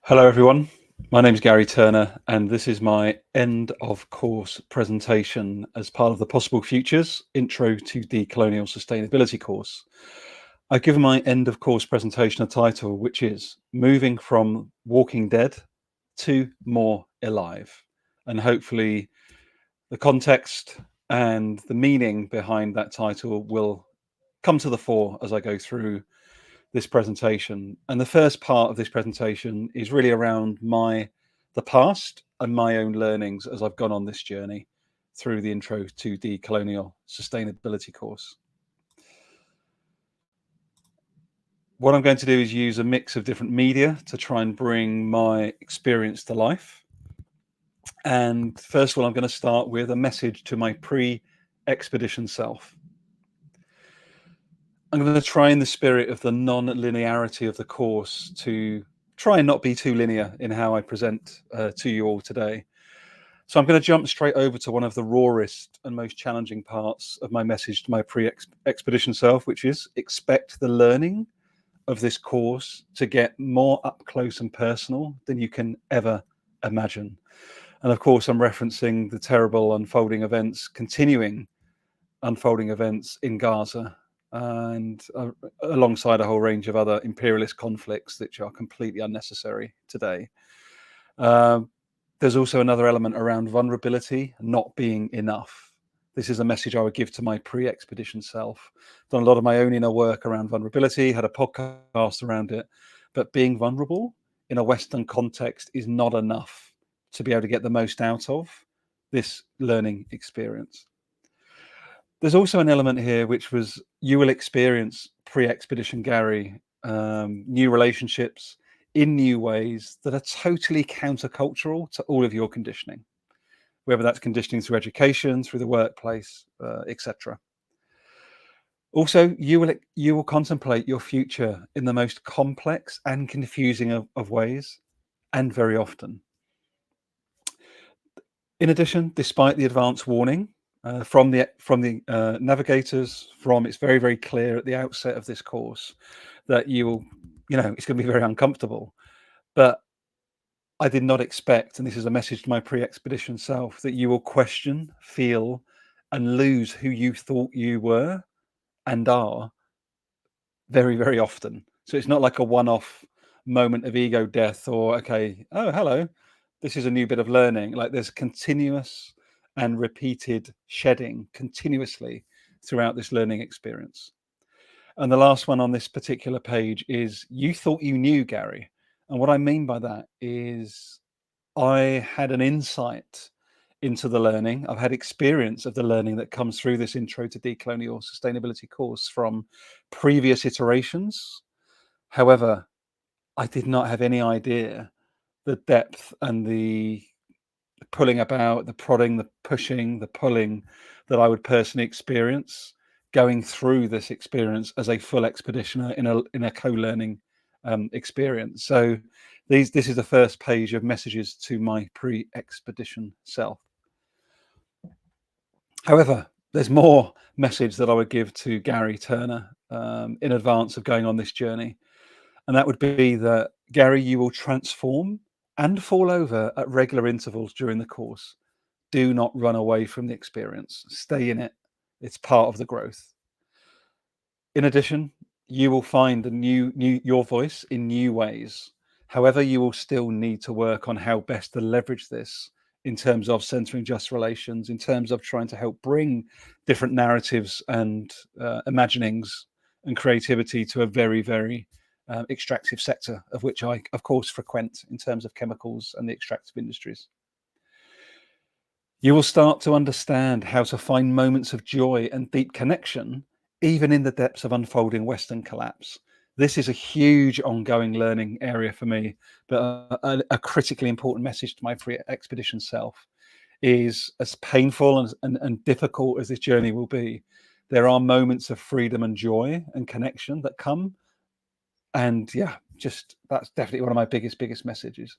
Hello, everyone. My name is Garry Turner, and this is my end of course presentation as part of the Possible Futures Intro to Decolonial Sustainability course. I've given my end of course presentation a title, which is Moving from Walking Dead to More Alive. And hopefully, the context and the meaning behind that title will come to the fore as I go through this presentation. And the first part of this presentation is really around the past and my own learnings as I've gone on this journey through the Intro to Decolonial Sustainability course. What I'm going to do is use a mix of different media to try and bring my experience to life. And first of all, I'm going to start with a message to my pre-expedition self. I'm going to try, in the spirit of the non-linearity of the course, to try and not be too linear in how I present to you all today. So I'm going to jump straight over to one of the rawest and most challenging parts of my message to my pre-expedition self, which is expect the learning of this course to get more up close and personal than you can ever imagine. And of course, I'm referencing the terrible continuing unfolding events in Gaza, and alongside a whole range of other imperialist conflicts which are completely unnecessary today. There's also another element around vulnerability not being enough. This is a message I would give to my pre-expedition self. Done a lot of my own inner work around vulnerability, had a podcast around it, but being vulnerable in a Western context is not enough to be able to get the most out of this learning experience. There's also an element here which was you will experience pre-expedition Garry, new relationships in new ways that are totally countercultural to all of your conditioning, whether that's conditioning through education, through the workplace, etc. Also, you will contemplate your future in the most complex and confusing of ways, and very often. In addition, despite the advance warning from the navigators, it's very clear at the outset of this course that it's going to be very uncomfortable. But I did not expect, and this is a message to my pre-expedition self, that you will question, feel, and lose who you thought you were and are very often. So it's not like a one-off moment of ego death or, okay, oh, hello, this is a new bit of learning. Like there's continuous and repeated shedding continuously throughout this learning experience. And the last one on this particular page is you thought you knew, Garry. And what I mean by that is I had an insight into the learning. I've had experience of the learning that comes through this Intro to Decolonial Sustainability course from previous iterations. However, I did not have any idea the depth and the pulling about, the prodding, the pushing, the pulling that I would personally experience going through this experience as a full expeditioner in a co-learning experience. So this is the first page of messages to my pre-expedition self. However, there's more message that I would give to Garry Turner in advance of going on this journey. And that would be that, Garry, you will transform and fall over at regular intervals during the course. Do not run away from the experience. Stay in it. It's part of the growth. In addition, you will find your voice in new ways. However, you will still need to work on how best to leverage this in terms of centering just relations, in terms of trying to help bring different narratives and imaginings and creativity to a very extractive sector, of which I, of course, frequent in terms of chemicals and the extractive industries. You will start to understand how to find moments of joy and deep connection, even in the depths of unfolding Western collapse. This is a huge ongoing learning area for me, but a critically important message to my pre-expedition self is, as painful and difficult as this journey will be, there are moments of freedom and joy and connection that come. And yeah, that's definitely one of my biggest messages.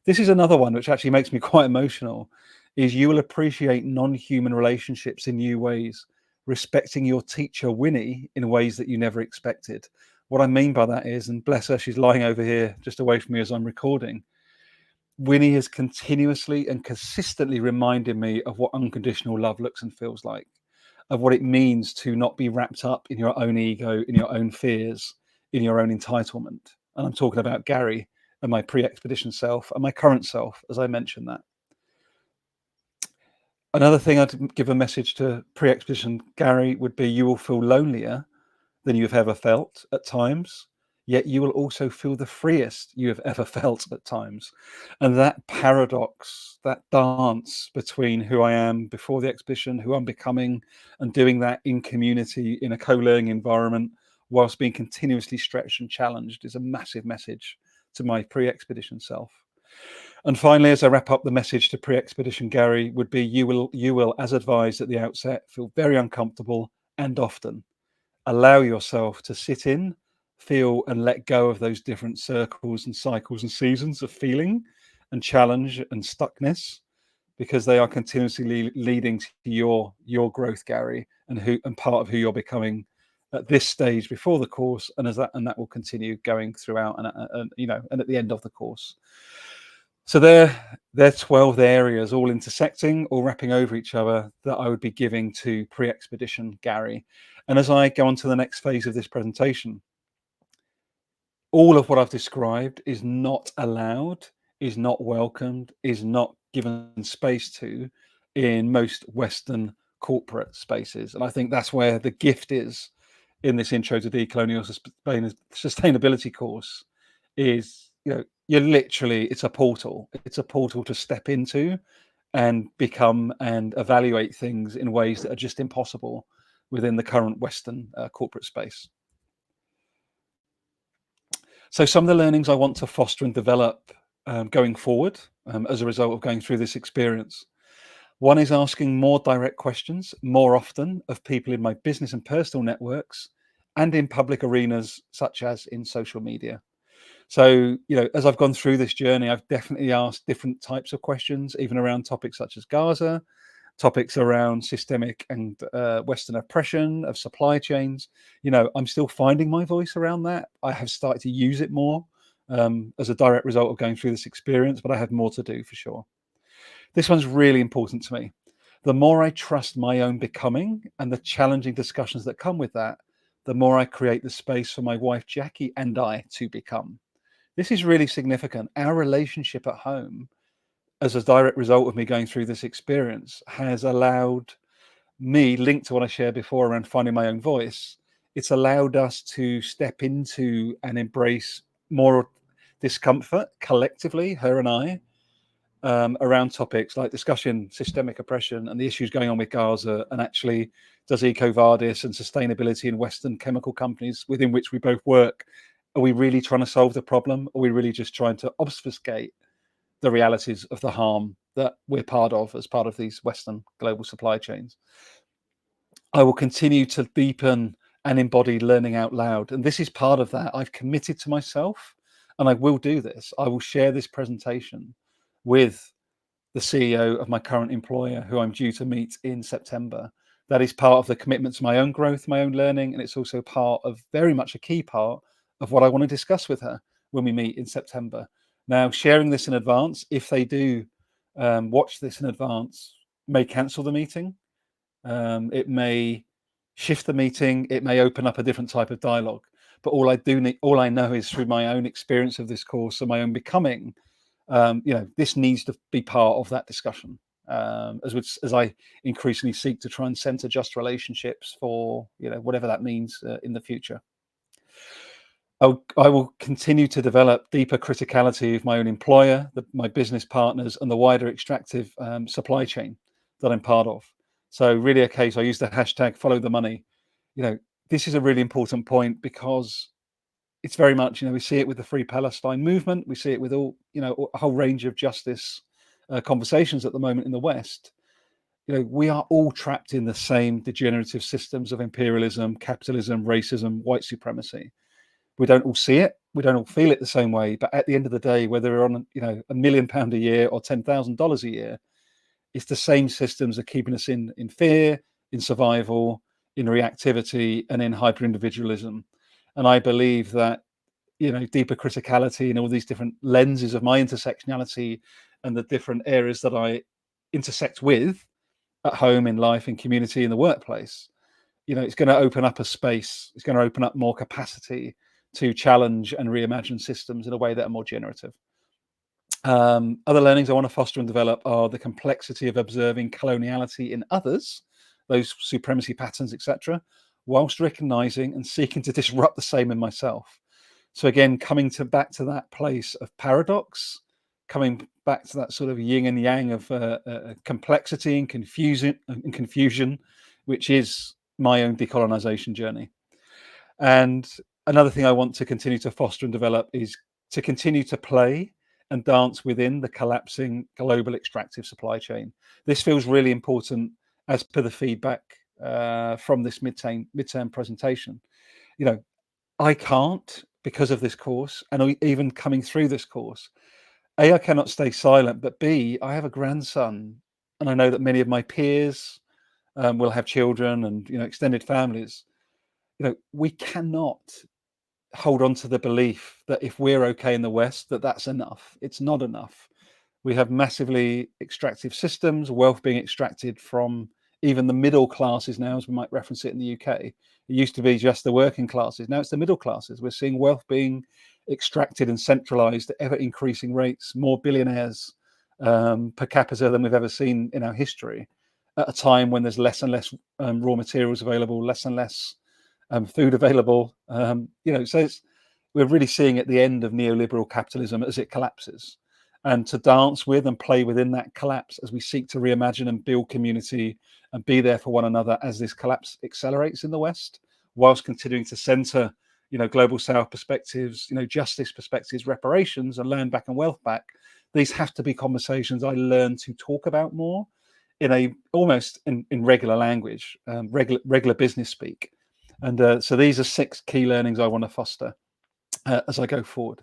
This is another one which actually makes me quite emotional, is you will appreciate non-human relationships in new ways, respecting your teacher Winnie in ways that you never expected. What I mean by that is, and bless her, she's lying over here just away from me as I'm recording, Winnie has continuously and consistently reminded me of what unconditional love looks and feels like, of what it means to not be wrapped up in your own ego, in your own fears, in your own entitlement. And I'm talking about Garry and my pre-expedition self and my current self, as I mentioned that. Another thing I'd give a message to pre-expedition Garry would be, you will feel lonelier than you've ever felt at times, yet you will also feel the freest you have ever felt at times. And that paradox, that dance between who I am before the expedition, who I'm becoming, and doing that in community, in a co-learning environment, whilst being continuously stretched and challenged, is a massive message to my pre-expedition self. And finally, as I wrap up, the message to pre-expedition Garry would be, you will, as advised at the outset, feel very uncomfortable and often. Allow yourself to sit in, feel, and let go of those different circles and cycles and seasons of feeling and challenge and stuckness, because they are continuously leading to your growth, Garry, and part of who you're becoming at this stage before the course, and that will continue going throughout, and at the end of the course. So they're 12 areas, all intersecting, all wrapping over each other, that I would be giving to pre-expedition Garry. And as I go on to the next phase of this presentation, all of what I've described is not allowed, is not welcomed, is not given space to in most Western corporate spaces. And I think that's where the gift is in this Intro to Decolonial Sustainability course. Is, you're literally, it's a portal to step into and become and evaluate things in ways that are just impossible within the current Western corporate space. So some of the learnings I want to foster and develop going forward as a result of going through this experience. One is asking more direct questions more often of people in my business and personal networks and in public arenas, such as in social media. So, as I've gone through this journey, I've definitely asked different types of questions, even around topics such as Gaza, topics around systemic and Western oppression of supply chains. I'm still finding my voice around that. I have started to use it more as a direct result of going through this experience, but I have more to do for sure. This one's really important to me. The more I trust my own becoming and the challenging discussions that come with that, the more I create the space for my wife, Jackie, and I to become. This is really significant. Our relationship at home, as a direct result of me going through this experience, has allowed me, linked to what I shared before around finding my own voice, it's allowed us to step into and embrace more discomfort collectively, her and I, around topics like discussing systemic oppression and the issues going on with Gaza, and actually, does EcoVadis and sustainability in Western chemical companies within which we both work, are we really trying to solve the problem? Or are we really just trying to obfuscate the realities of the harm that we're part of as part of these Western global supply chains? I will continue to deepen and embody learning out loud. And this is part of that. I've committed to myself, and I will do this. I will share this presentation with the CEO of my current employer, who I'm due to meet in September. That is part of the commitment to my own growth, my own learning, and it's also part of, very much a key part of what I want to discuss with her when we meet in September. Now, sharing this in advance, if they do watch this in advance, may cancel the meeting. It may shift the meeting. It may open up a different type of dialogue. But all I know is through my own experience of this course and my own becoming, this needs to be part of that discussion as I increasingly seek to try and center just relationships for whatever that means in the future. I will continue to develop deeper criticality of my own employer, my business partners, and the wider extractive supply chain that I'm part of. So really a case, I use the hashtag follow the money. This is a really important point, because it's very much, we see it with the Free Palestine movement. We see it with all, a whole range of justice conversations at the moment in the West. We are all trapped in the same degenerative systems of imperialism, capitalism, racism, white supremacy. We don't all see it. We don't all feel it the same way. But at the end of the day, whether we're on, £1 million a year or $10,000 a year, it's the same systems that are keeping us in fear, in survival, in reactivity, and in hyper individualism. And I believe that deeper criticality and all these different lenses of my intersectionality and the different areas that I intersect with at home, in life, in community, in the workplace, it's going to open up a space. It's going to open up more capacity to challenge and reimagine systems in a way that are more generative. Other learnings I want to foster and develop are the complexity of observing coloniality in others, those supremacy patterns, etc., whilst recognizing and seeking to disrupt the same in myself. So again, coming back to that place of paradox, coming back to that sort of yin and yang of complexity and confusion, which is my own decolonization journey. And another thing I want to continue to foster and develop is to continue to play and dance within the collapsing global extractive supply chain. This feels really important as per the feedback from this midterm presentation. I can't, because of this course, and even coming through this course, A, I cannot stay silent, but B, I have a grandson, and I know that many of my peers will have children and extended families. We cannot hold on to the belief that if we're okay in the West, that's enough. It's not enough. We have massively extractive systems, wealth being extracted from even the middle classes now, as we might reference it in the UK. It used to be just the working classes. Now it's the middle classes. We're seeing wealth being extracted and centralized at ever increasing rates, more billionaires per capita than we've ever seen in our history, at a time when there's less and less raw materials available, less and less food available. So we're really seeing at the end of neoliberal capitalism as it collapses. And to dance with and play within that collapse as we seek to reimagine and build community and be there for one another as this collapse accelerates in the West, whilst continuing to center, global South perspectives, justice perspectives, reparations, and land back and wealth back. These have to be conversations I learn to talk about more in almost in regular language, regular business speak. And so these are 6 key learnings I want to foster as I go forward.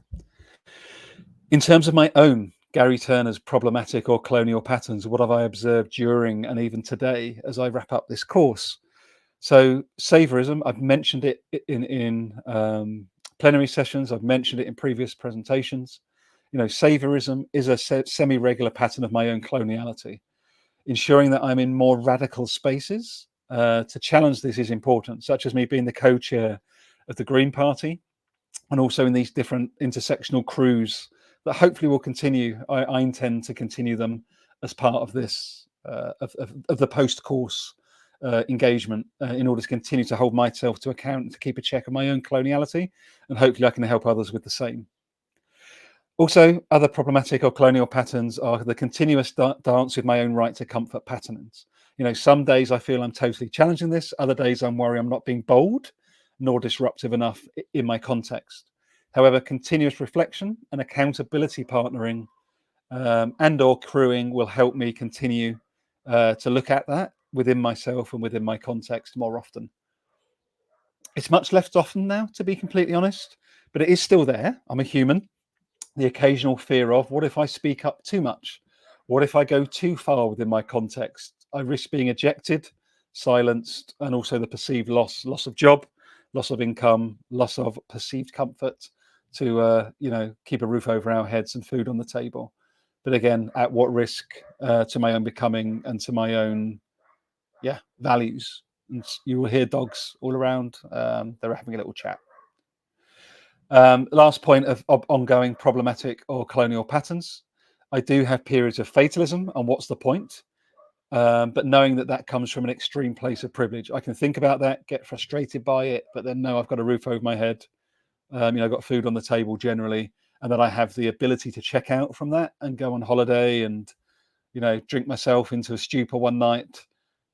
In terms of my own Garry Turner's problematic or colonial patterns, what have I observed during and even today as I wrap up this course? So saviorism, I've mentioned it in plenary sessions. I've mentioned it in previous presentations. Saviorism is a semi-regular pattern of my own coloniality. Ensuring that I'm in more radical spaces to challenge this is important, such as me being the co-chair of the Green Party, and also in these different intersectional crews that hopefully will continue. I intend to continue them as part of this, of the post-course engagement in order to continue to hold myself to account, to keep a check on my own coloniality, and hopefully I can help others with the same. Also, other problematic or colonial patterns are the continuous dance with my own right to comfort patterns. Some days I feel I'm totally challenging this, other days I'm worried I'm not being bold nor disruptive enough in my context. However, continuous reflection and accountability partnering and or crewing will help me continue to look at that within myself and within my context more often. It's much less often now, to be completely honest, but it is still there. I'm a human. The occasional fear of, what if I speak up too much? What if I go too far within my context? I risk being ejected, silenced, and also the perceived loss of job, loss of income, loss of perceived comfort to keep a roof over our heads and food on the table. But again, at what risk to my own becoming and to my own values? And you will hear dogs all around. They're having a little chat. Last point of ongoing problematic or colonial patterns. I do have periods of fatalism, and what's the point? But knowing that comes from an extreme place of privilege. I can think about that, get frustrated by it, but then know I've got a roof over my head. I've got food on the table generally, and that I have the ability to check out from that and go on holiday and, drink myself into a stupor one night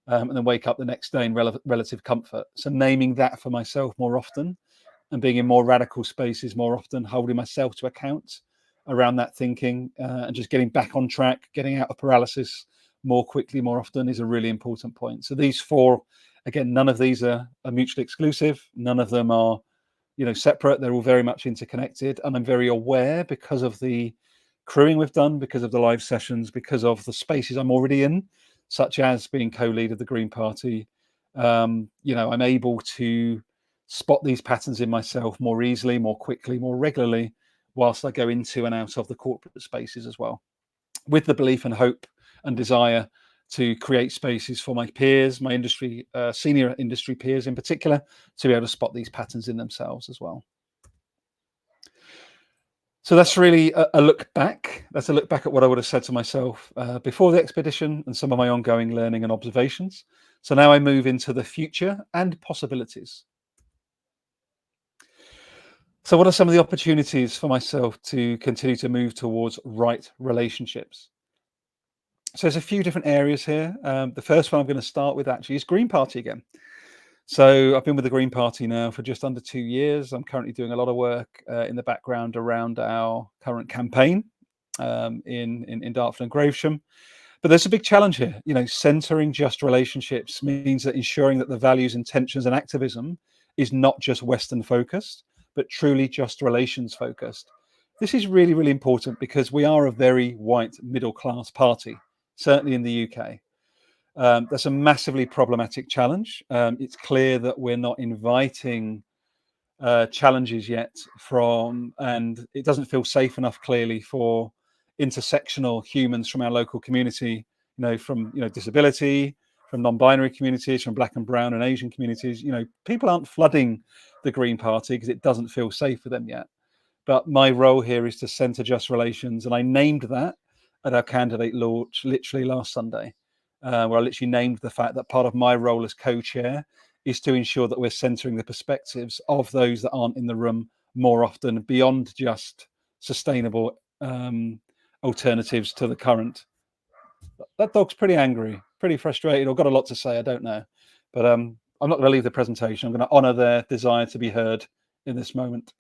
and then wake up the next day in relative comfort. So naming that for myself more often and being in more radical spaces more often, holding myself to account around that thinking and just getting back on track, getting out of paralysis more quickly, more often is a really important point. So these 4, again, none of these are mutually exclusive. None of them are, separate. They're all very much interconnected. And I'm very aware, because of the crewing we've done, because of the live sessions, because of the spaces I'm already in, such as being co-lead of the Green Party, I'm able to spot these patterns in myself more easily, more quickly, more regularly, whilst I go into and out of the corporate spaces as well, with the belief and hope and desire to create spaces for my peers, my industry, senior industry peers in particular, to be able to spot these patterns in themselves as well. So that's really a look back. That's a look back at what I would have said to myself before the expedition and some of my ongoing learning and observations. So now I move into the future and possibilities. So what are some of the opportunities for myself to continue to move towards right relationships? So there's a few different areas here. The first one I'm going to start with actually is Green Party again. So I've been with the Green Party now for just under 2 years. I'm currently doing a lot of work in the background around our current campaign in Dartford and Gravesham. But there's a big challenge here. Centering just relationships means that ensuring that the values, intentions, and activism is not just Western focused, but truly just relations focused. This is really, really important because we are a very white middle class party, certainly in the UK. That's a massively problematic challenge. It's clear that we're not inviting challenges yet and it doesn't feel safe enough clearly for intersectional humans from our local community, from disability, from non-binary communities, from Black and brown and Asian communities. People aren't flooding the Green Party because it doesn't feel safe for them yet. But my role here is to centre just relations, and I named that at our candidate launch literally last Sunday, where I literally named the fact that part of my role as co-chair is to ensure that we're centering the perspectives of those that aren't in the room more often, beyond just sustainable alternatives to the current. That dog's pretty angry, pretty frustrated, or got a lot to say, I don't know. But I'm not going to leave the presentation. I'm going to honour their desire to be heard in this moment.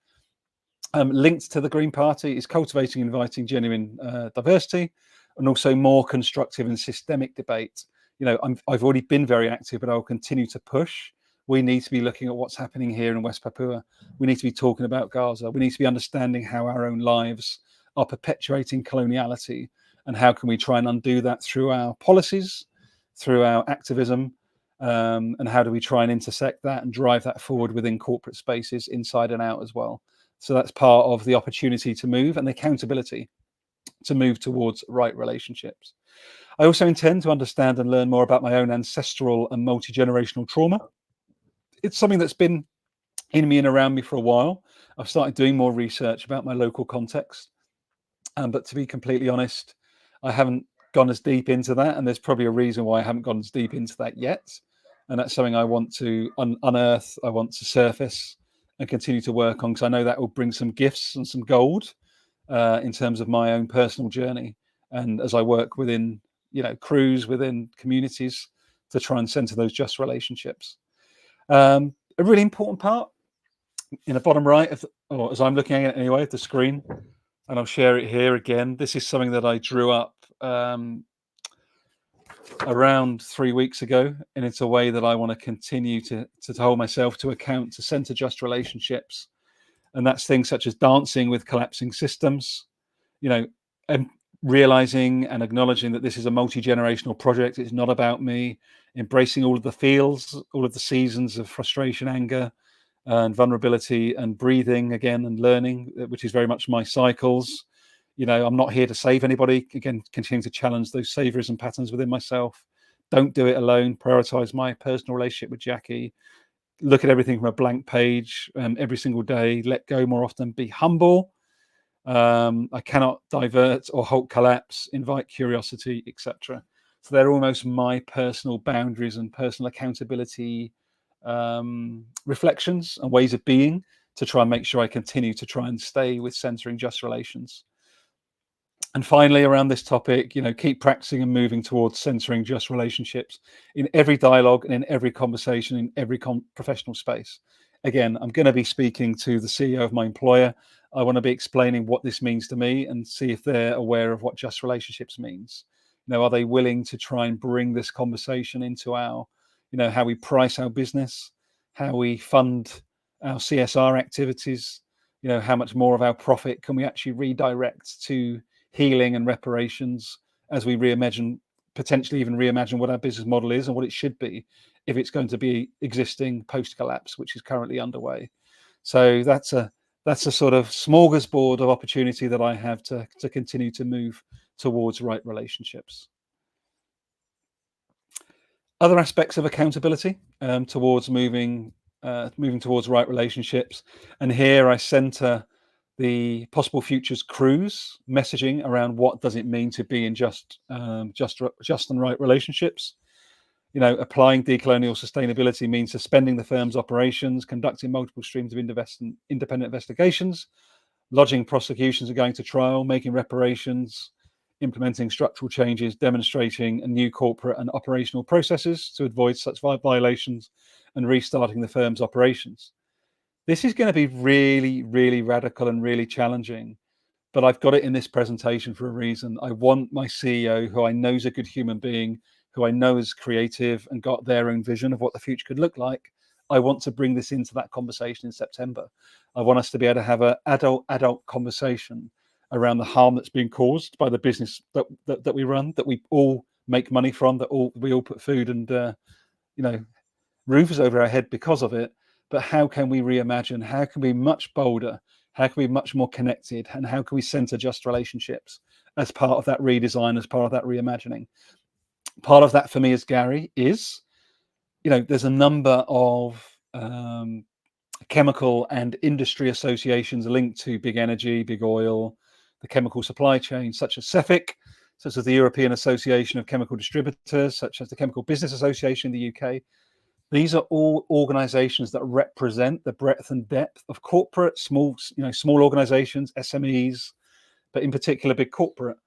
Linked to the Green Party is cultivating and inviting genuine diversity, and also more constructive and systemic debate. I've already been very active, but I will continue to push. We need to be looking at what's happening here in West Papua. We need to be talking about Gaza. We need to be understanding how our own lives are perpetuating coloniality, and how can we try and undo that through our policies, through our activism, and how do we try and intersect that and drive that forward within corporate spaces, inside and out as well. So that's part of the opportunity to move and the accountability to move towards right relationships. I also intend to understand and learn more about my own ancestral and multi-generational trauma. It's something that's been in me and around me for a while. I've started doing more research about my local context. But to be completely honest, I haven't gone as deep into that. And there's probably a reason why I haven't gone as deep into that yet. And that's something I want to unearth, I want to surface and continue to work on, because I know that will bring some gifts and some gold in terms of my own personal journey. And as I work within, crews, within communities, to try and center those just relationships. A really important part in the bottom right, or as I'm looking at it anyway, the screen, and I'll share it here again. This is something that I drew up around 3 weeks ago, and it's a way that I want to continue to hold myself to account, to center just relationships. And that's things such as dancing with collapsing systems, and realizing and acknowledging that this is a multi-generational project. It's not about me. Embracing all of the feels, all of the seasons of frustration, anger, and vulnerability, and breathing again, and learning, which is very much my cycles. I'm not here to save anybody. Again, continue to challenge those saviorism patterns within myself. Don't do it alone. Prioritize my personal relationship with Jackie. Look at everything from a blank page every single day. Let go more often. Be humble. I cannot divert or halt collapse. Invite curiosity, etc. So they're almost my personal boundaries and personal accountability reflections and ways of being, to try and make sure I continue to try and stay with centering just relations. And finally, around this topic, keep practicing and moving towards centering just relationships in every dialogue and in every conversation, in every professional space. Again, I'm going to be speaking to the CEO of my employer. I want to be explaining what this means to me and see if they're aware of what just relationships means. Are they willing to try and bring this conversation into our, how we price our business, how we fund our CSR activities, how much more of our profit can we actually redirect to healing and reparations as we potentially even reimagine what our business model is and what it should be if it's going to be existing post collapse, which is currently underway. So that's a sort of smorgasbord of opportunity that I have to continue to move towards right relationships. Other aspects of accountability towards moving towards right relationships, and here I center the possible futures cruise messaging around what does it mean to be in just and right relationships. Applying decolonial sustainability means suspending the firm's operations, conducting multiple streams of independent investigations, lodging prosecutions and going to trial, making reparations, implementing structural changes, demonstrating a new corporate and operational processes to avoid such violations, and restarting the firm's operations. This is going to be really, really radical and really challenging, but I've got it in this presentation for a reason. I want my CEO, who I know is a good human being, who I know is creative and got their own vision of what the future could look like. I want to bring this into that conversation in September. I want us to be able to have an adult conversation around the harm that's being caused by the business that we run, that we all make money from, that we all put food and roofs over our head because of it. But how can we reimagine? How can we be much bolder? How can we be much more connected? And how can we center just relationships as part of that redesign, as part of that reimagining? Part of that for me as Garry is, there's a number of chemical and industry associations linked to big energy, big oil, the chemical supply chain, such as CEFIC, such as the European Association of Chemical Distributors, such as the Chemical Business Association in the UK. These are all organizations that represent the breadth and depth of corporate, small organizations, SMEs, but in particular big corporate.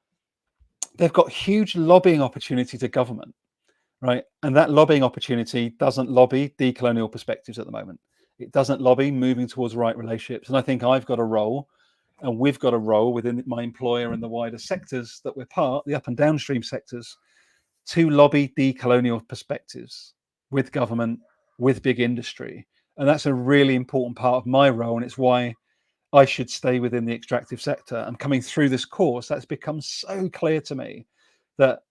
They've got huge lobbying opportunity to government, right? And that lobbying opportunity doesn't lobby decolonial perspectives at the moment. It doesn't lobby moving towards right relationships. And I think I've got a role, and we've got a role within my employer and the wider sectors that we're part, the up and downstream sectors, to lobby decolonial perspectives with government, with big industry. And that's a really important part of my role. And it's why I should stay within the extractive sector. And coming through this course, that's become so clear to me that,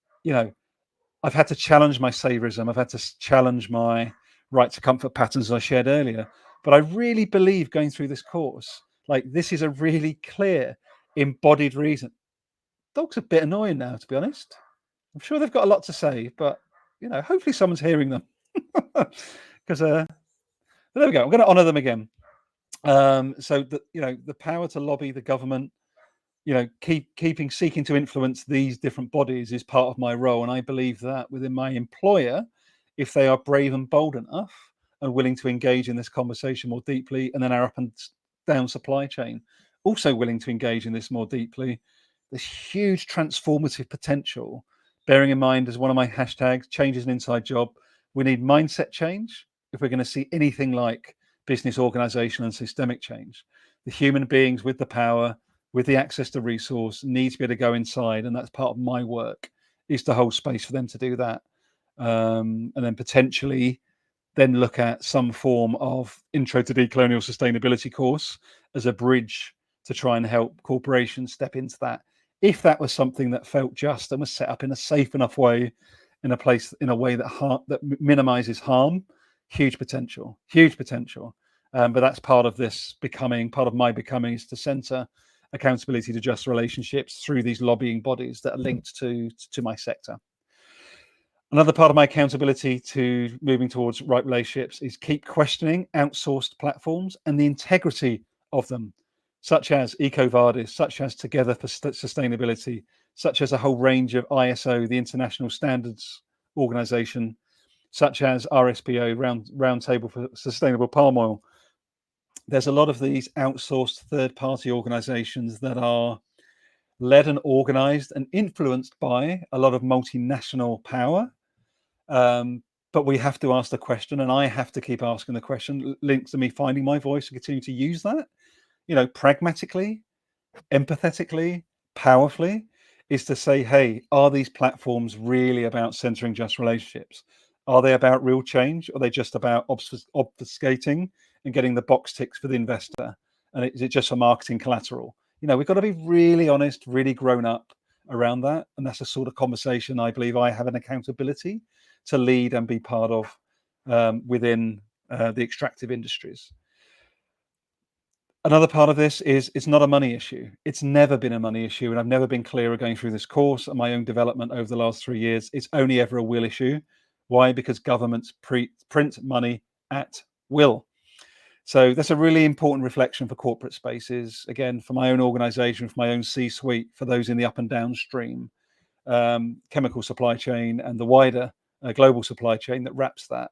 I've had to challenge my saviorism. I've had to challenge my right to comfort patterns, as I shared earlier. But I really believe going through this course, this is a really clear, embodied reason. Dog's a bit annoying now, to be honest. I'm sure they've got a lot to say, but hopefully someone's hearing them. Because there we go. I'm going to honour them again. So the power to lobby the government, seeking to influence these different bodies is part of my role. And I believe that within my employer, if they are brave and bold enough and willing to engage in this conversation more deeply, and then our up and down supply chain also willing to engage in this more deeply, there's huge transformative potential. Bearing in mind, as one of my hashtags, change is an inside job, we need mindset change if we're going to see anything like business organization and systemic change. The human beings with the power, with the access to resource, need to be able to go inside, and that's part of my work, is to hold space for them to do that. And then potentially then look at some form of intro to decolonial sustainability course as a bridge to try and help corporations step into that. If that was something that felt just and was set up in a safe enough way, in a way that minimizes harm, huge potential. But that's part of my becoming is to center accountability to just relationships through these lobbying bodies that are linked to my sector. Another part of my accountability to moving towards right relationships is keep questioning outsourced platforms and the integrity of them, such as EcoVadis, such as Together for Sustainability, such as a whole range of ISO, the International Standards Organization, such as RSPO, Roundtable for Sustainable Palm Oil. There's a lot of these outsourced third-party organizations that are led and organized and influenced by a lot of multinational power. But we have to ask the question, and I have to keep asking the question, links to me finding my voice and continue to use that, pragmatically, empathetically, powerfully, is to say, hey, are these platforms really about centering just relationships? Are they about real change? Or are they just about obfuscating and getting the box ticks for the investor? And is it just for marketing collateral? We've got to be really honest, really grown up around that. And that's the sort of conversation I believe I have an accountability to lead and be part of. within the extractive industries. Another part of this is it's not a money issue. It's never been a money issue, and I've never been clearer going through this course and my own development over the last 3 years. It's only ever a will issue. Why? Because governments print money at will. So that's a really important reflection for corporate spaces. Again, for my own organization, for my own C-suite, for those in the up and downstream chemical supply chain and the wider global supply chain that wraps that.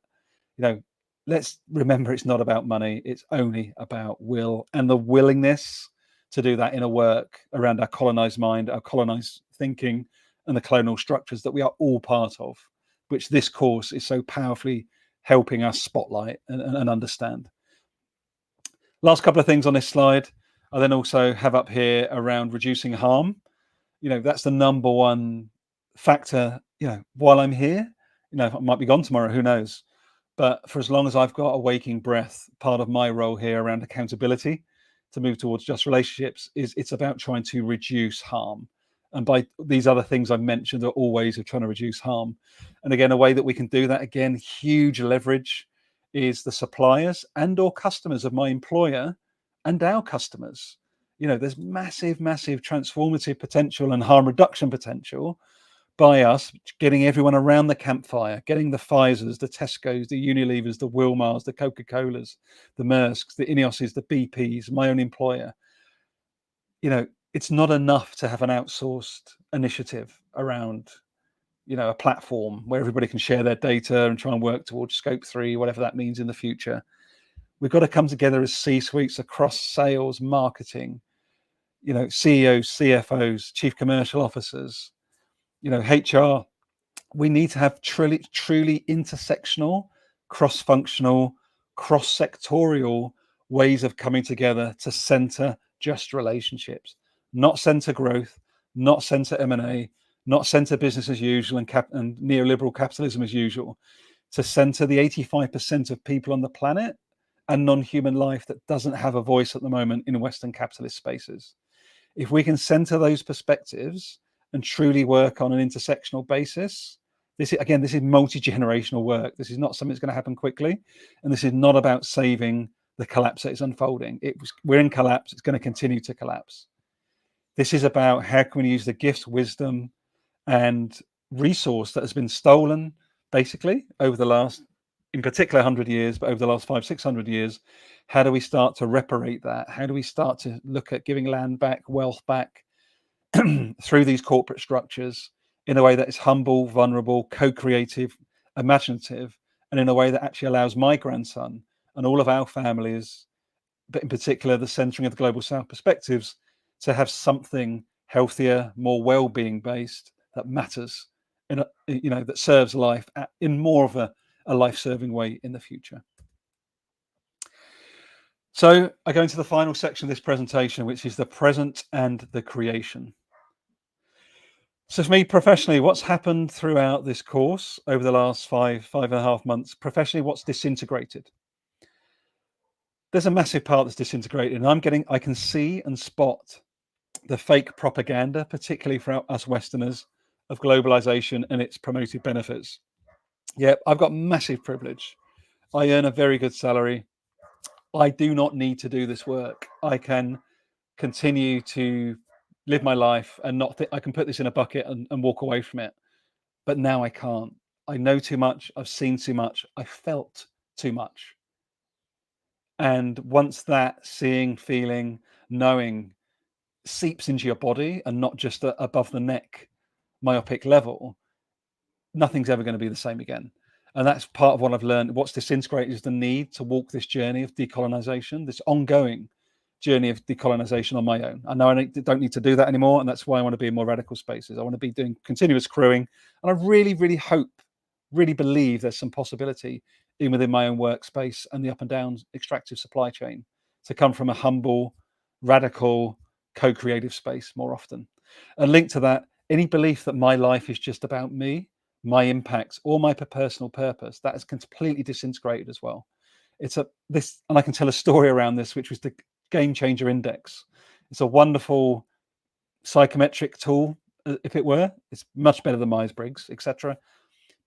Let's remember it's not about money. It's only about will and the willingness to do that inner work around our colonized mind, our colonized thinking, and the colonial structures that we are all part of, which this course is so powerfully helping us spotlight and understand. Last couple of things on this slide. I then also have up here around reducing harm. That's the number one factor, while I'm here. I might be gone tomorrow, who knows? But for as long as I've got a waking breath, part of my role here around accountability to move towards just relationships it's about trying to reduce harm. And by these other things I've mentioned are all ways of trying to reduce harm. And again, a way that we can do that, again, huge leverage, is the suppliers and or customers of my employer and our customers. There's massive transformative potential and harm reduction potential by us getting everyone around the campfire, getting the Pfizers, the Tescos, the Unilevers, the Wilmars, the Coca-Colas, the Maersks, the Ineoses, the BPs, my own employer. It's not enough to have an outsourced initiative around, a platform where everybody can share their data and try and work towards scope 3, whatever that means in the future. We've got to come together as C-suites across sales, marketing, CEOs, CFOs, chief commercial officers, HR. We need to have truly intersectional, cross-functional, cross-sectorial ways of coming together to center just relationships, not center growth, not center M&A, not center business as usual and neoliberal capitalism as usual, to center the 85% of people on the planet and non-human life that doesn't have a voice at the moment in Western capitalist spaces. If we can center those perspectives and truly work on an intersectional basis, this is multi-generational work. This is not something that's going to happen quickly. And this is not about saving the collapse that is unfolding. We're in collapse. It's going to continue to collapse. This is about how can we use the gifts, wisdom, and resource that has been stolen, basically, over the last, in particular, 100 years, but over the last 500-600 years. How do we start to reparate that? How do we start to look at giving land back, wealth back through these corporate structures in a way that is humble, vulnerable, co-creative, imaginative, and in a way that actually allows my grandson and all of our families, but in particular the centering of the Global South perspectives, to have something healthier, more well-being based, that matters, that serves life in more of a life-serving way in the future. So I go into the final section of this presentation, which is the present and the creation. So for me professionally, what's happened throughout this course over the last five and a half months, professionally, what's disintegrated? There's a massive part that's disintegrated, and I can see and spot the fake propaganda, particularly for us Westerners, of globalization and its promoted benefits. Yeah, I've got massive privilege. I earn a very good salary. I do not need to do this work. I can continue to live my life and not I can put this in a bucket and walk away from it. But now I can't. I know too much. I've seen too much. I felt too much. And once that seeing, feeling, knowing seeps into your body and not just above the neck myopic level, nothing's ever going to be the same again. And that's part of what I've learned. What's disintegrated is the need to walk this journey of decolonization, this ongoing journey of decolonization on my own. I know I don't need to do that anymore, and that's why I want to be in more radical spaces. I want to be doing continuous crewing, and I really hope, really believe there's some possibility even within my own workspace and the up and down extractive supply chain to come from a humble, radical, co-creative space more often. And linked to that, any belief that my life is just about me, my impacts, or my personal purpose, that is completely disintegrated as well. And I can tell a story around this, which was the Game Changer Index. It's a wonderful psychometric tool, if it were. It's much better than Myers-Briggs, etc.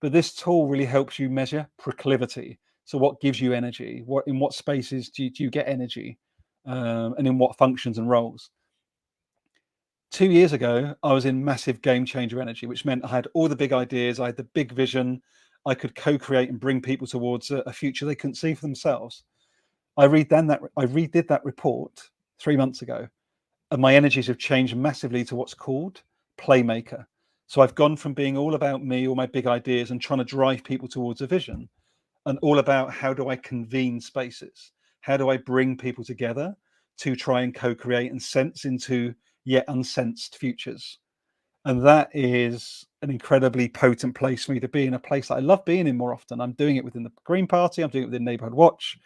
But this tool really helps you measure proclivity. So what gives you energy? In what spaces do you get energy? And in what functions and roles? 2 years ago, I was in massive game changer energy, which meant I had all the big ideas, I had the big vision, I could co-create and bring people towards a future they couldn't see for themselves. I redid that report 3 months ago, and my energies have changed massively to what's called playmaker. So I've gone from being all about me, all my big ideas, and trying to drive people towards a vision, and all about how do I convene spaces? How do I bring people together to try and co-create and sense into yet unsensed futures? And that is an incredibly potent place for me to be, in a place that I love being in more often. I'm doing it within the Green Party, I'm doing it within Neighbourhood Watch.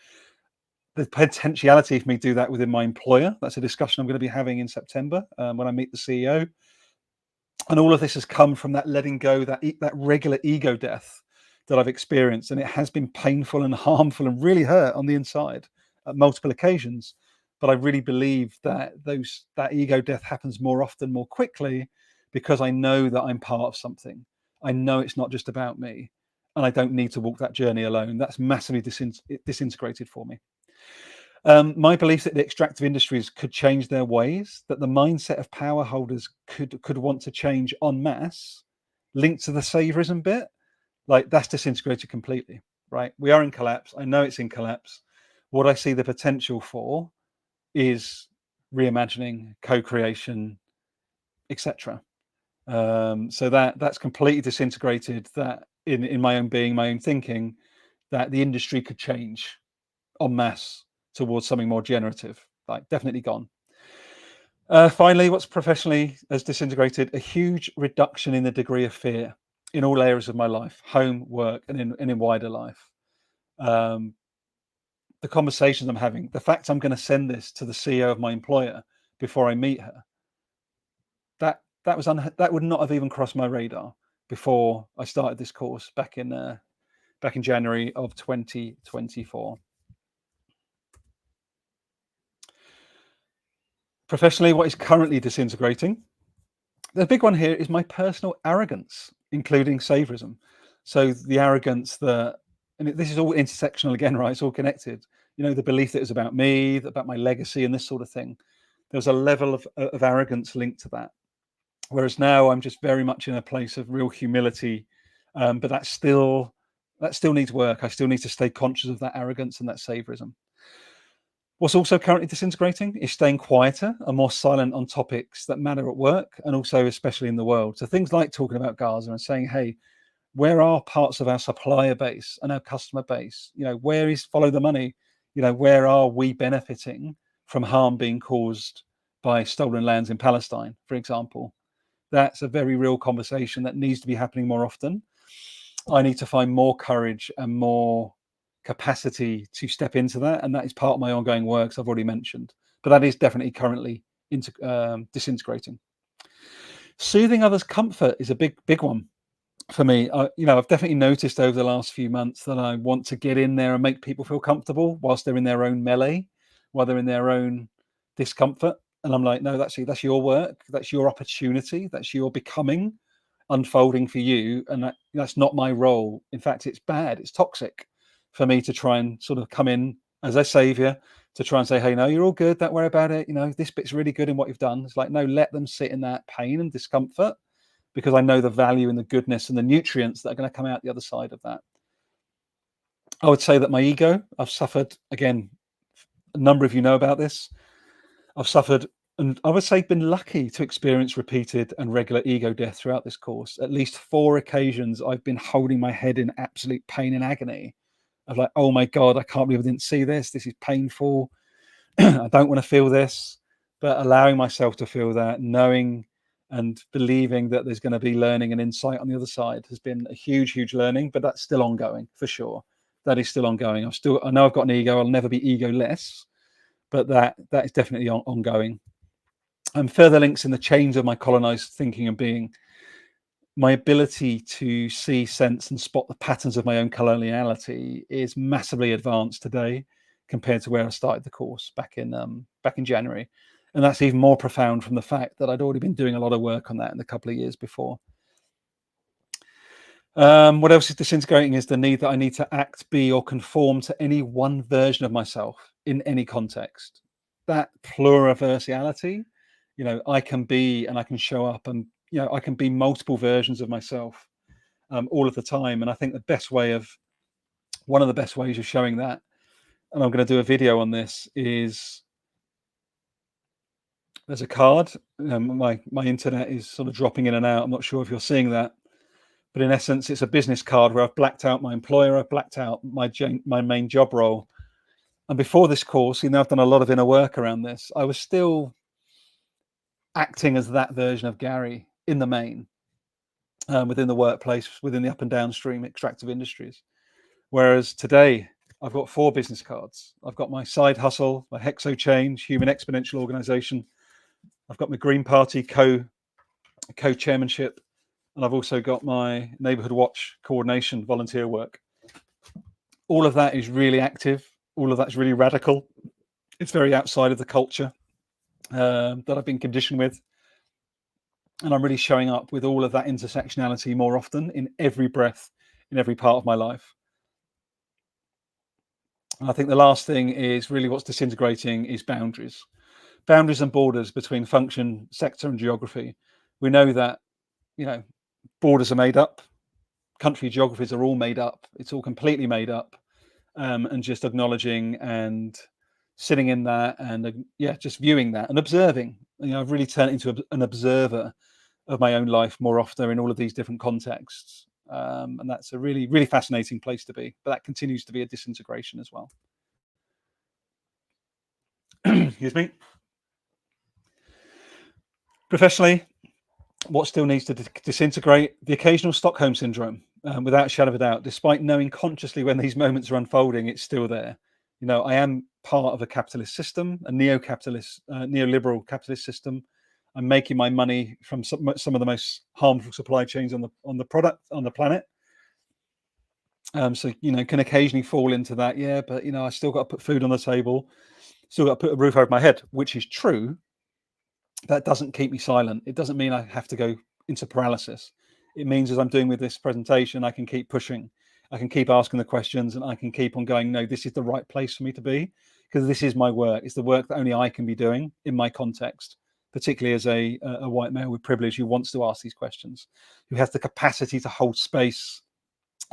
The potentiality for me to do that within my employer, that's a discussion I'm going to be having in September when I meet the CEO. And all of this has come from that letting go, that regular ego death that I've experienced, and it has been painful and harmful and really hurt on the inside at multiple occasions. But I really believe that that ego death happens more often, more quickly, because I know that I'm part of something. I know it's not just about me, and I don't need to walk that journey alone. That's massively disintegrated for me. My belief that the extractive industries could change their ways, that the mindset of power holders could want to change en masse, linked to the saviorism bit, like that's disintegrated completely, right? We are in collapse. I know it's in collapse. What I see the potential for is reimagining, co-creation, etc. So that's completely disintegrated. That in my own being, my own thinking, that the industry could change en masse towards something more generative, like definitely gone. Finally, what's professionally has disintegrated, a huge reduction in the degree of fear in all areas of my life, home, work, and in wider life. The conversations I'm having, the fact I'm going to send this to the CEO of my employer before I meet her, that would not have even crossed my radar before I started this course back in January of 2024. Professionally, what is currently disintegrating, the big one here is my personal arrogance, including saviorism. So the arrogance that, and this is all intersectional again, right? It's all connected. The belief that it's about me, about my legacy, and this sort of thing. There's a level of arrogance linked to that. Whereas now I'm just very much in a place of real humility, but that still needs work. I still need to stay conscious of that arrogance and that saviorism. What's also currently disintegrating is staying quieter and more silent on topics that matter at work, and also especially in the world. So things like talking about Gaza and saying, hey, where are parts of our supplier base and our customer base? Where is follow the money? Where are we benefiting from harm being caused by stolen lands in Palestine, for example? That's a very real conversation that needs to be happening more often. I need to find more courage and more capacity to step into that, and that is part of my ongoing works I've already mentioned. But that is definitely currently disintegrating. Soothing others' comfort is a big one for me. I've definitely noticed over the last few months that I want to get in there and make people feel comfortable whilst they're in their own melee, while they're in their own discomfort. And I'm like, no, that's your work, that's your opportunity, that's your becoming unfolding for you, and that's not my role. In fact, it's bad, it's toxic for me to try and sort of come in as a savior to try and say, hey, no, you're all good, don't worry about it, this bit's really good in what you've done. It's like, no, let them sit in that pain and discomfort, because I know the value and the goodness and the nutrients that are going to come out the other side of that. I would say that my ego, I've suffered, again, a number of you know about this, I've suffered, and I would say been lucky to experience repeated and regular ego death throughout this course. At least 4 occasions I've been holding my head in absolute pain and agony of like, oh my God, I can't believe I didn't see this. This is painful. I don't want to feel this, but allowing myself to feel that, knowing and believing that there's going to be learning and insight on the other side has been a huge learning, but that's still ongoing for sure. That is still ongoing. I know I've got an ego. I'll never be ego-less, but that is definitely ongoing. And further links in the change of my colonized thinking and being, my ability to see, sense, and spot the patterns of my own coloniality is massively advanced today compared to where I started the course back in January. And that's even more profound from the fact that I'd already been doing a lot of work on that in the couple of years before. What else is disintegrating is the need that I need to act, be, or conform to any one version of myself in any context. That pluriversality, I can be and I can show up, and I can be multiple versions of myself all of the time. And I think one of the best ways of showing that, and I'm going to do a video on this, is there's a card. My internet is sort of dropping in and out. I'm not sure if you're seeing that. But in essence, it's a business card where I've blacked out my employer, I've blacked out my main job role. And before this course, I've done a lot of inner work around this. I was still acting as that version of Garry in the main, within the workplace, within the up and downstream extractive industries. Whereas today, I've got 4 business cards. I've got my side hustle, my Hexo Change, Human Exponential Organization. I've got my Green Party co-chairmanship. And I've also got my Neighbourhood Watch coordination volunteer work. All of that is really active. All of that's really radical. It's very outside of the culture that I've been conditioned with. And I'm really showing up with all of that intersectionality more often in every breath, in every part of my life. And I think the last thing is really what's disintegrating is boundaries. Boundaries and borders between function, sector, and geography. We know that, borders are made up. Country geographies are all made up. It's all completely made up. And just acknowledging and sitting in that and just viewing that and observing. I've really turned into an observer of my own life more often in all of these different contexts. And that's a really, really fascinating place to be. But that continues to be a disintegration as well. Excuse me. Professionally, what still needs to disintegrate? The occasional Stockholm syndrome, without a shadow of a doubt. Despite knowing consciously when these moments are unfolding, it's still there. I am part of a capitalist system, a neoliberal capitalist system. I'm making my money from some of the most harmful supply chains on the planet. So can occasionally fall into that. Yeah, but I still got to put food on the table, still got to put a roof over my head, which is true. That doesn't keep me silent. It doesn't mean I have to go into paralysis. It means, as I'm doing with this presentation, I can keep pushing. I can keep asking the questions, and I can keep on going, no, this is the right place for me to be, because this is my work. It's the work that only I can be doing in my context, particularly as a white male with privilege who wants to ask these questions, who has the capacity to hold space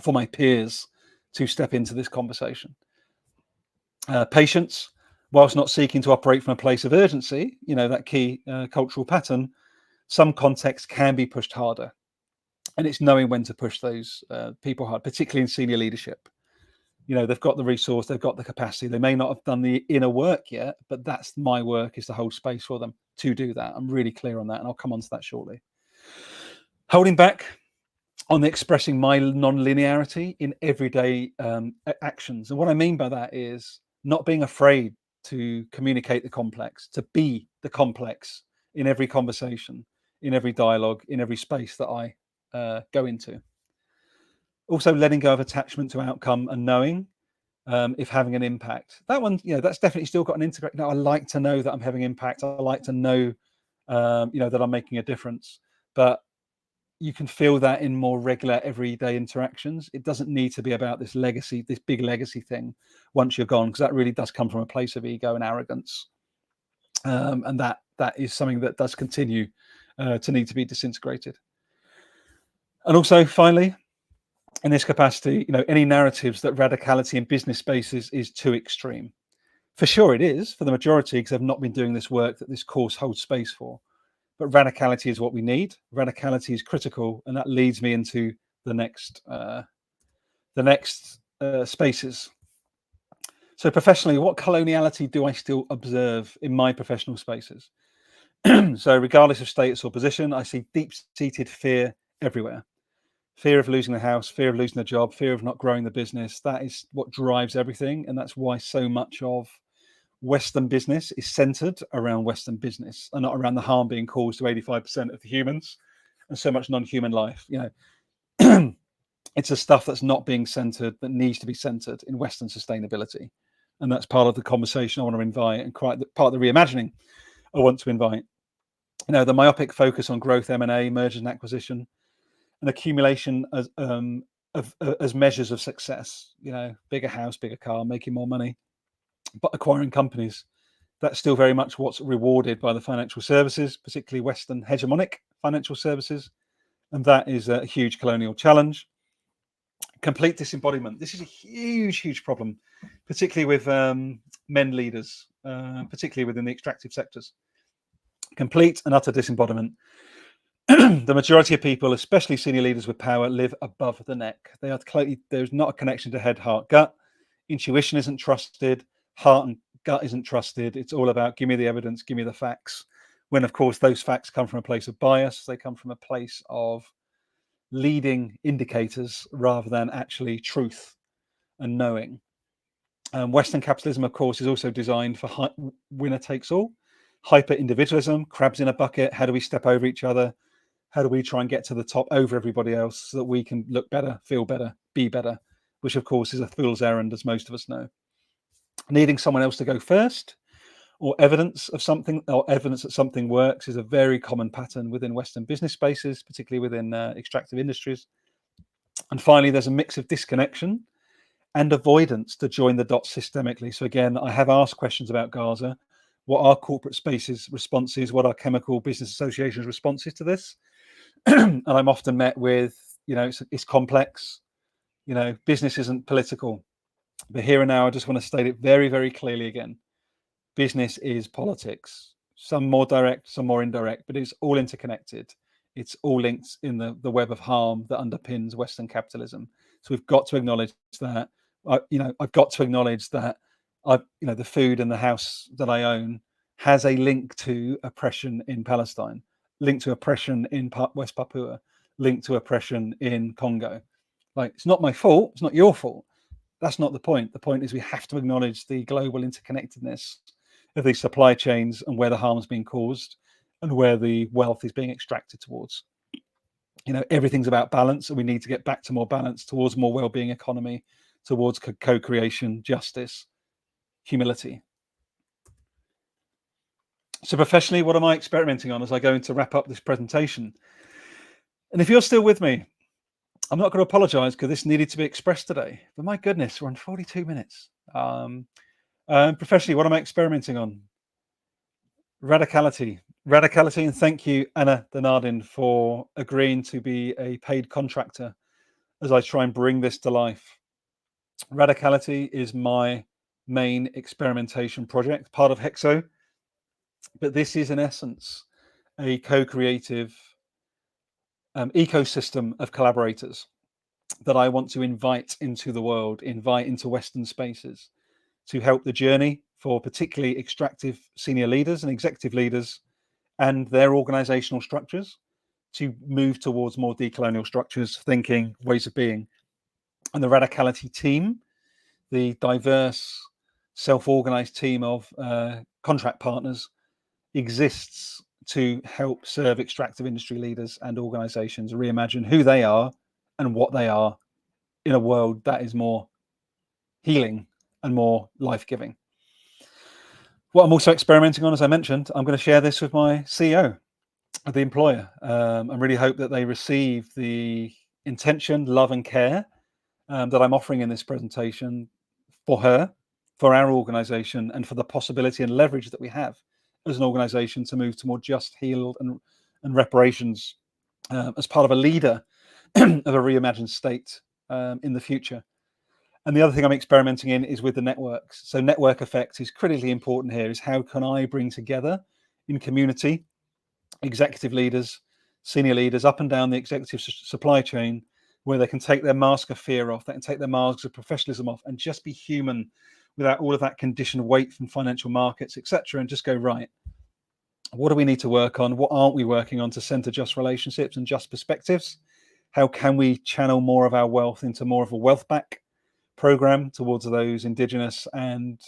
for my peers to step into this conversation. Patience. Whilst not seeking to operate from a place of urgency, that key cultural pattern, some contexts can be pushed harder. And it's knowing when to push those people hard, particularly in senior leadership. They've got the resource, they've got the capacity. They may not have done the inner work yet, but that's my work, is to hold space for them to do that. I'm really clear on that, and I'll come on to that shortly. Holding back on expressing my non-linearity in everyday actions. And what I mean by that is not being afraid to communicate the complex, to be the complex in every conversation, in every dialogue, in every space that I go into. Also letting go of attachment to outcome and knowing if having an impact. That one, that's definitely still got an integrate. I like to know that I'm having impact. I like to know, that I'm making a difference. But you can feel that in more regular everyday interactions. It doesn't need to be about this legacy, this big legacy thing once you're gone, because that really does come from a place of ego and arrogance. And that is something that does continue to need to be disintegrated. And also, finally, in this capacity, any narratives that radicality in business spaces is too extreme. For sure it is, for the majority, because I've not been doing this work that this course holds space for. But radicality is what we need. Radicality is critical, and that leads me into the next spaces. So professionally, what coloniality do I still observe in my professional spaces? So regardless of status or position, I see deep-seated fear everywhere. Fear of losing the house, fear of losing the job, fear of not growing the business. That is what drives everything, and that's why so much of Western business is centered around Western business and not around the harm being caused to 85% of the humans and so much non-human life. It's the stuff that's not being centered that needs to be centered in Western sustainability. And that's part of the conversation I want to invite, and part of the reimagining I want to invite. The myopic focus on growth, M&A, mergers and acquisition, an accumulation as measures of success. Bigger house, bigger car, making more money, but acquiring companies. That's still very much what's rewarded by the financial services, particularly Western hegemonic financial services. And that is a huge colonial challenge. Complete disembodiment. This is a huge, huge problem, particularly with men leaders, particularly within the extractive sectors. Complete and utter disembodiment. The majority of people, especially senior leaders with power, live above the neck. There's not a connection to head, heart, gut. Intuition isn't trusted. Heart and gut isn't trusted. It's all about give me the evidence, give me the facts. When, of course, those facts come from a place of bias. They come from a place of leading indicators rather than actually truth and knowing. Western capitalism, of course, is also designed for winner takes all, hyper individualism, crabs in a bucket. How do we step over each other? How do we try and get to the top over everybody else so that we can look better, feel better, be better, which, of course, is a fool's errand, as most of us know. Needing someone else to go first or evidence that something works is a very common pattern within Western business spaces, particularly within extractive industries. And finally, there's a mix of disconnection and avoidance to join the dots systemically. So again, I have asked questions about Gaza. What are corporate spaces' responses? What are chemical business associations' responses to this? And I'm often met with, it's complex. Business isn't political. But here and now, I just want to state it very, very clearly again. Business is politics. Some more direct, some more indirect, but it's all interconnected. It's all linked in the web of harm that underpins Western capitalism. So we've got to acknowledge that. I've got to acknowledge that the food and the house that I own has a link to oppression in Palestine, linked to oppression in West Papua, linked to oppression in Congo. It's not my fault. It's not your fault. That's not the point. The point is we have to acknowledge the global interconnectedness of these supply chains and where the harm is being caused and where the wealth is being extracted towards. Everything's about balance, and we need to get back to more balance, towards more well-being economy, towards co-creation, justice, humility. So professionally, what am I experimenting on as I go to wrap up this presentation? And if you're still with me, I'm not going to apologize because this needed to be expressed today. But my goodness, we're on 42 minutes. Professionally, what am I experimenting on? Radicality, and thank you, Anna Denardin, for agreeing to be a paid contractor as I try and bring this to life. Radicality is my main experimentation project, part of Hexo, but this is in essence a co-creative ecosystem of collaborators that I want to invite into the world, invite into Western spaces to help the journey for particularly extractive senior leaders and executive leaders and their organizational structures to move towards more decolonial structures, thinking, ways of being. And the Radicality team, the diverse, self-organized team of contract partners, exists to help serve extractive industry leaders and organizations reimagine who they are and what they are in a world that is more healing and more life-giving. What I'm also experimenting on, as I mentioned, I'm going to share this with my CEO of the employer. I really hope that they receive the intention, love and care that I'm offering in this presentation for her, for our organization, and for the possibility and leverage that we have as an organization to move to more just, healed and reparations as part of a leader of a reimagined state in the future. And the other thing I'm experimenting in is with the networks. So network effects is critically important here, is how can I bring together in community executive leaders, senior leaders up and down the executive supply chain, where they can take their mask of fear off, they can take their masks of professionalism off and just be human without all of that conditioned weight from financial markets, etc., and just go, right, what do we need to work on? What aren't we working on to center just relationships and just perspectives? How can we channel more of our wealth into more of a wealth back program towards those indigenous and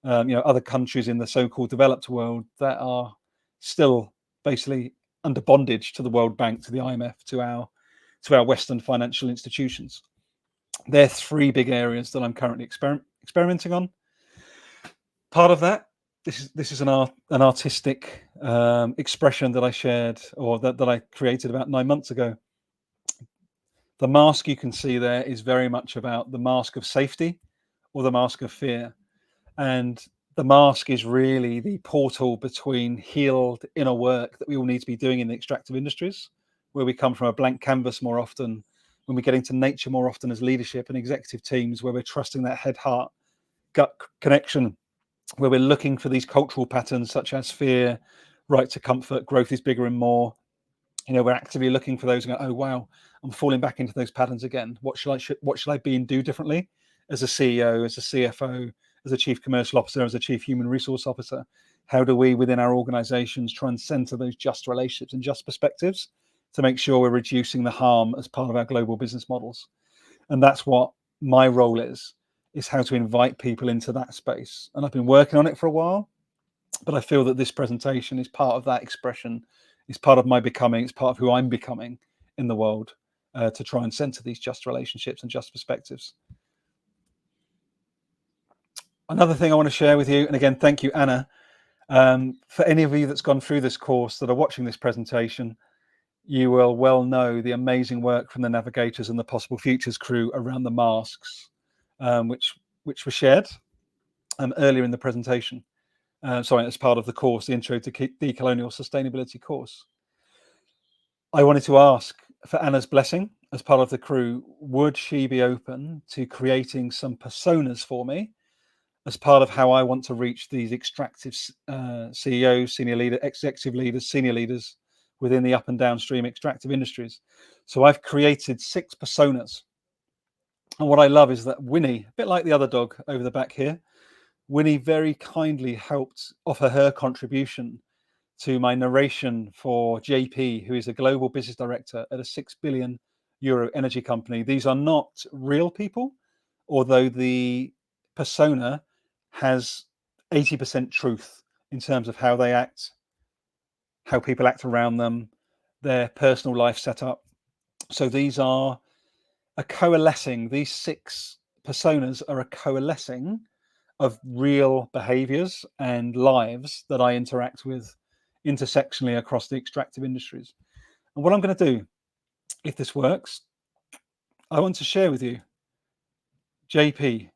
other countries in the so-called developed world that are still basically under bondage to the World Bank, to the IMF, to our Western financial institutions. There are three big areas that I'm currently experimenting on. Part of that, this is an artistic expression that I shared, or that I created about 9 months ago. The mask you can see there is very much about the mask of safety or the mask of fear. And the mask is really the portal between healed inner work that we all need to be doing in the extractive industries, where we come from a blank canvas more often, when we get into nature more often as leadership and executive teams, where we're trusting that head heart gut connection, where we're looking for these cultural patterns such as fear, right to comfort, growth is bigger and more. We're actively looking for those and go, oh wow, I'm falling back into those patterns again. What should I be and do differently as a CEO, as a CFO, as a chief commercial officer, as a chief human resource officer? How do we within our organizations try and center those just relationships and just perspectives to make sure we're reducing the harm as part of our global business models? And that's what my role is how to invite people into that space. And I've been working on it for a while, but I feel that this presentation is part of that expression. It's part of my becoming. It's part of who I'm becoming in the world, to try and center these just relationships and just perspectives. Another thing I want to share with you, and again, thank you, Anna, for any of you that's gone through this course that are watching this presentation, you will well know the amazing work from the Navigators and the Possible Futures crew around the masks, which were shared earlier in the presentation. As part of the course, the Intro to Decolonial Sustainability course. I wanted to ask for Anna's blessing as part of the crew. Would she be open to creating some personas for me as part of how I want to reach these extractive CEOs, senior leaders, executive leaders, senior leaders within the up and downstream extractive industries? So I've created 6 personas. And what I love is that Winnie, a bit like the other dog over the back here, Winnie very kindly helped offer her contribution to my narration for JP, who is a global business director at a €6 billion energy company. These are not real people, although the persona has 80% truth in terms of how they act, how people act around them, their personal life setup. So these are a coalescing, these 6 personas are a coalescing of real behaviors and lives that I interact with intersectionally across the extractive industries. And what I'm going to do, if this works, I want to share with you JP.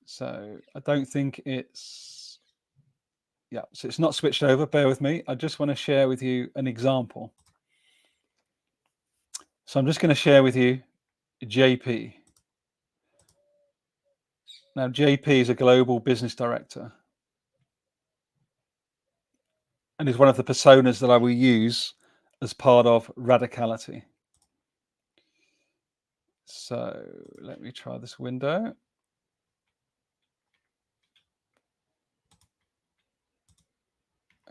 So I don't think it's, yeah, so it's not switched over. Bear with me. I just want to share with you an example. So I'm just going to share with you JP. Now, JP is a global business director and is one of the personas that I will use as part of radicality. So let me try this window.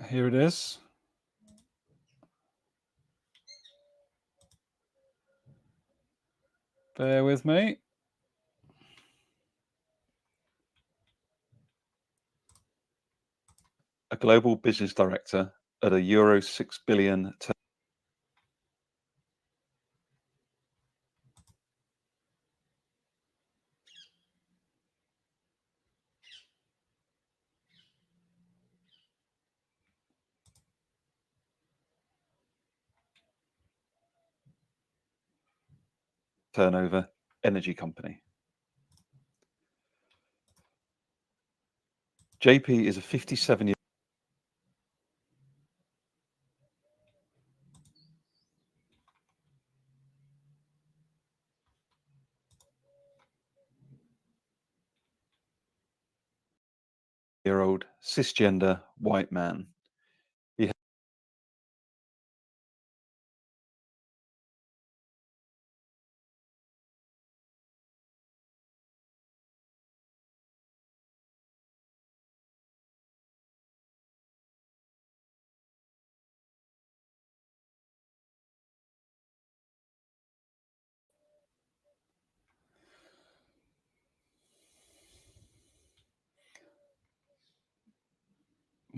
Here it is. Bear with me. A global business director at a euro 6 billion turnover energy company. JP is a 57-year old cisgender white man. He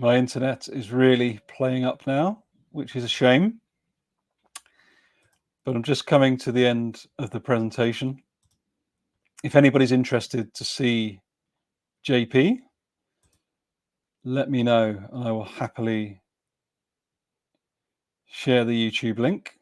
My internet is really playing up now, which is a shame. But I'm just coming to the end of the presentation. If anybody's interested to see JP, let me know. I will happily share the YouTube link.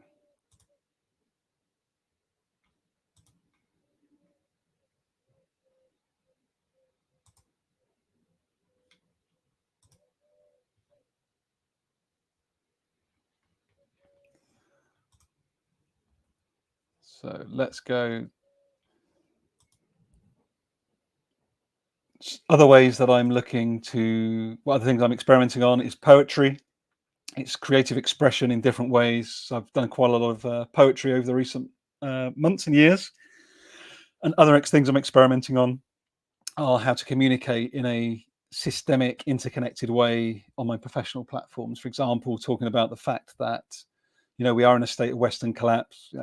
So let's go. Other ways that I'm looking to, what other things I'm experimenting on is poetry. It's creative expression in different ways. I've done quite a lot of poetry over the recent months and years. And other things I'm experimenting on are how to communicate in a systemic, interconnected way on my professional platforms. For example, talking about the fact that we are in a state of Western collapse.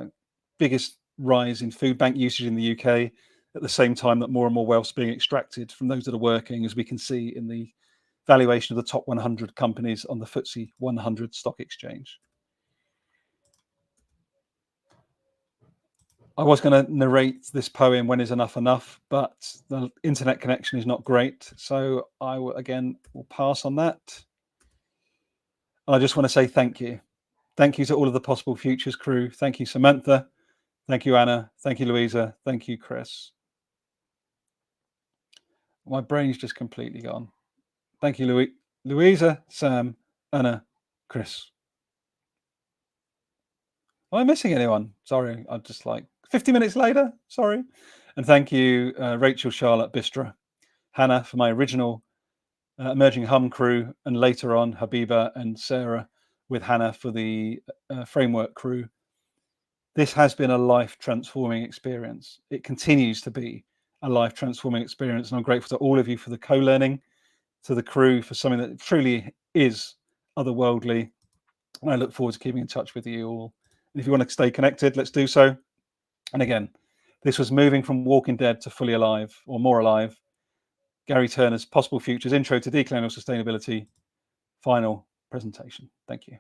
Biggest rise in food bank usage in the UK at the same time that more and more wealth is being extracted from those that are working, as we can see in the valuation of the top 100 companies on the FTSE 100 stock exchange. I was going to narrate this poem, When Is Enough Enough, but the internet connection is not great. So I will, again, will pass on that. I just want to say thank you. Thank you to all of the Possible Futures crew. Thank you, Samantha. Thank you, Anna. Thank you, Louisa. Thank you, Chris. My brain's just completely gone. Thank you, Louisa, Sam, Anna, Chris. Am I missing anyone? Sorry, I'm just like 50 minutes later. Sorry. And thank you, Rachel, Charlotte, Bistra, Hannah for my original Emerging Hum crew, and later on Habiba and Sarah with Hannah for the framework crew. This has been a life transforming experience. It continues to be a life transforming experience. And I'm grateful to all of you for the co-learning, to the crew for something that truly is otherworldly. And I look forward to keeping in touch with you all. And if you want to stay connected, let's do so. And again, this was moving from Walking Dead to Fully Alive, or More Alive. Garry Turner's Possible Futures Intro to Decolonial Sustainability, final presentation. Thank you.